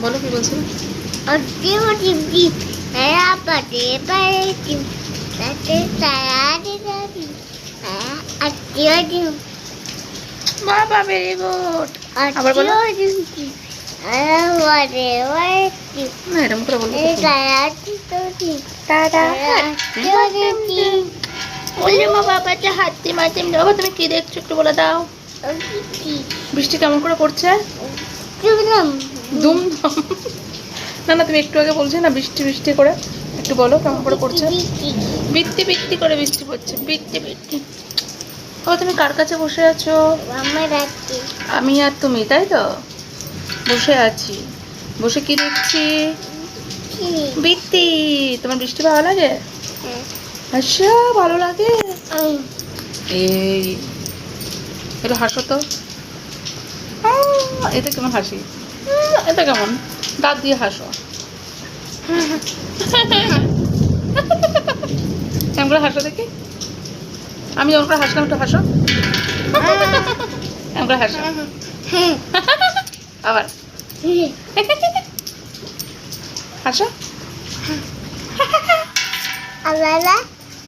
বলো কি বলছো? বাবা ভেরি গুড। আবার বলো। না এরকম করে বলবো টাটা। ওরে মা বাবাটা হাতে মাঝে বাবা তুমি কি দেখছো একটু বলে দাও। বৃষ্টি কেমন করে পড়ছে? দুম না না তুমি একটু আগে বলছো না বৃষ্টি বৃষ্টি করে, একটু বলো কেমন করে পড়ছে। বৃত্তি বৃত্তি করে বৃষ্টি পড়ছে, বৃত্তি বৃত্তি। ও তুমি কার কাছে বসে আছো? আমি আর তুমি, তাই তো? বসে আছি, বসে কি দেখছি? বৃত্তি। তোমার বৃষ্টি ভালো লাগে? আচ্ছা ভালো লাগে। এই এটা হাসো তো। এটা কেমন হাসি? এটা কেমন দাঁত দিয়ে হাসো? কেমন করে হাসো দেখি? আমি যখন করে হাসলাম একটু হাসো। কেমন করে হাসো? আবার হাসো।